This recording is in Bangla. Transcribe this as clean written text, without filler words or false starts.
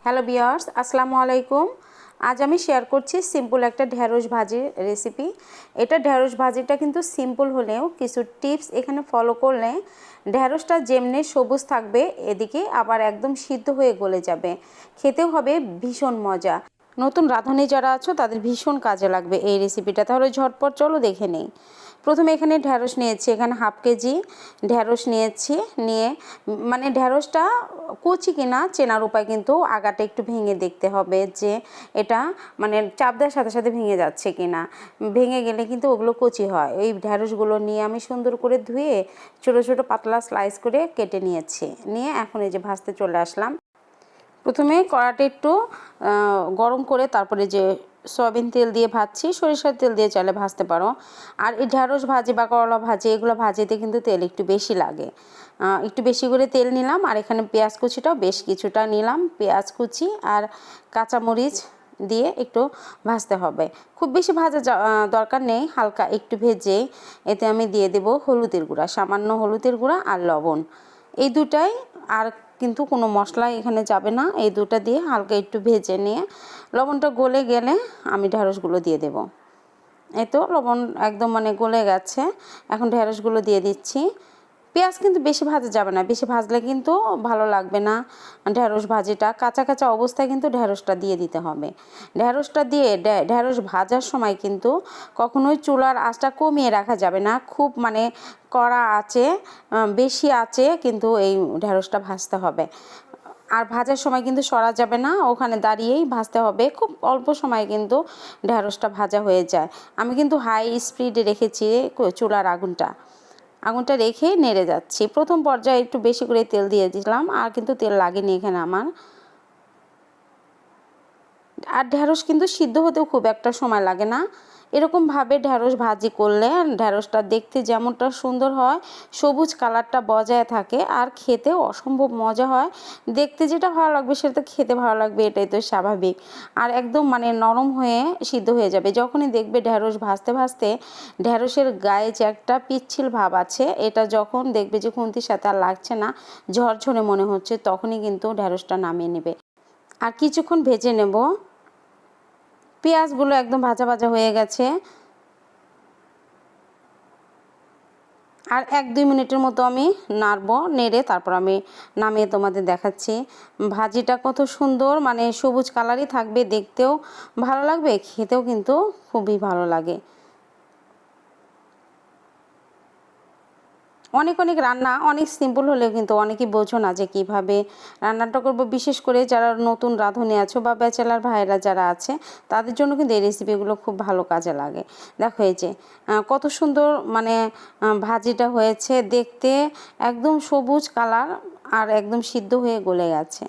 হ্যালো ভিউয়ার্স, আসসালামু আলাইকুম। আজ আমি শেয়ার করছি সিম্পল একটা ঢেঁড়স ভাজির রেসিপি। এটা ঢেঁড়স ভাজিটা কিন্তু সিম্পল হলেও কিছু টিপস এখানে ফলো করলে ঢেঁড়সটা যেমনি সবুজ থাকবে, এদিকে আবার একদম সিদ্ধ হয়ে গলে যাবে। খেতেও হবে ভীষণ মজা। নতুন রাঁধুনি যারা আছো তাদের ভীষণ কাজে লাগবে এই রেসিপিটা। তাহলে ঝটপট চলো দেখে নেই। প্রথমে এখানে ঢেঁড়স নিয়েছি, এখানে হাফ কেজি ঢেঁড়স নিয়েছি। নিয়ে মানে ঢেঁড়সটা কুচি কিনা চেনার উপায় কিন্তু আগাটা একটু ভেঙে দেখতে হবে যে এটা মানে চাপ দেওয়ার সাথে সাথে ভেঙে যাচ্ছে কিনা। ভেঙে গেলে কিন্তু ওগুলো কচি হয়। এই ঢেঁড়সগুলো নিয়ে আমি সুন্দর করে ধুয়ে ছোটো ছোটো পাতলা স্লাইস করে কেটে নিয়েছি। নিয়ে এখন এই যে ভাজতে চলে আসলাম। প্রথমে কড়াটা একটু গরম করে তারপরে যে সয়াবিন তেল দিয়ে ভাজছি, সরিষার তেল দিয়ে চাইলে ভাজতে পারো। আর এই ঢেঁড়স ভাজি বা করলা ভাজি এগুলো ভাজিতে কিন্তু তেল একটু বেশি লাগে। একটু বেশি করে তেল নিলাম। আর এখানে পেঁয়াজ কুচিটাও বেশ কিছুটা নিলাম। পেঁয়াজ কুচি আর কাঁচামরিচ দিয়ে একটু ভাজতে হবে। খুব বেশি ভাজা দরকার নেই, হালকা একটু ভেজে এতে আমি দিয়ে দেব হলুদের গুঁড়া, সামান্য হলুদের গুঁড়া আর লবণ। এই দুটাই, আর কিন্তু কোনো মশলা এখানে যাবে না। এই দুটো দিয়ে হালকা একটু ভেজে নিয়ে লবণটা গলে গেলে আমি ঢেঁড়সগুলো দিয়ে দেব। এই তো লবণ একদম মানে গলে গেছে। এখন ঢেঁড়সগুলো দিয়ে দিচ্ছি। পেঁয়াজ কিন্তু বেশি ভাজা যাবে না, বেশি ভাজলে কিন্তু ভালো লাগবে না ঢেঁড়স ভাজিটা। কাঁচা কাঁচা অবস্থায় কিন্তু ঢেঁড়সটা দিয়ে দিতে হবে। ঢেঁড়সটা দিয়ে ঢেঁড়স ভাজার সময় কিন্তু কখনোই চুলার আঁচটা কমিয়ে রাখা যাবে না। খুব মানে কড়া আঁচে, বেশি আঁচে কিন্তু এই ঢেঁড়সটা ভাজতে হবে। আর ভাজার সময় কিন্তু সরা যাবে না, ওখানে দাঁড়িয়েই ভাজতে হবে। খুব অল্প সময়ে কিন্তু ঢেঁড়সটা ভাজা হয়ে যায়। আমি কিন্তু হাই স্পিডে রেখেছি চুলার আগুনটা রেখে নেড়ে যাচ্ছি। প্রথম পর্যায়ে একটু বেশি করে তেল দিয়ে দিলাম, আর কিন্তু তেল লাগেনি এখানে আমার। আর ঢেঁড়স কিন্তু সিদ্ধ হতেও খুব একটা সময় লাগে না। এরকমভাবে ঢেঁড়স ভাজি করলে ঢেঁড়সটা দেখতে যেমনটা সুন্দর হয়, সবুজ কালারটা বজায় থাকে, আর খেতেও অসম্ভব মজা হয়। দেখতে যেটা ভালো লাগবে সেটা তো খেতে ভালো লাগবে, এটাই তো স্বাভাবিক। আর একদম মানে নরম হয়ে সিদ্ধ হয়ে যাবে। যখনই দেখবে ঢেঁড়স ভাজতে ভাজতে ঢেঁড়সের গায়ে যে একটা পিচ্ছিল ভাব আছে, এটা যখন দেখবে যে খুন্তির সাথে আর লাগছে না, ঝরঝরে মনে হচ্ছে, তখনই কিন্তু ঢেঁড়সটা নামিয়ে নেবে। আর কিছুক্ষণ ভেজে নেব। পেঁয়াজগুলো একদম ভাজা ভাজা হয়ে গেছে। আর 1-2 মিনিটের মতো আমি নাড়বো, নেড়ে তারপর আমি নামিয়ে তোমাদের দেখাচ্ছি। ভাজিটা কত সুন্দর, মানে সবুজ কালারই থাকবে, দেখতেও ভালো লাগবে, খেতেও কিন্তু খুবই ভালো লাগে। অনেক রান্না অনেক সিম্পল হলেও কিন্তু অনেকেই বোঝো না যে কীভাবে রান্নাটা করবো। বিশেষ করে যারা নতুন রাঁধুনি আছো বা ব্যাচেলার ভাইয়েরা যারা আছে, তাদের জন্য কিন্তু এই রেসিপিগুলো খুব ভালো কাজে লাগে। দেখো এই যে কত সুন্দর মানে ভাজিটা হয়েছে, দেখতে একদম সবুজ কালার আর একদম সিদ্ধ হয়ে গলে গেছে।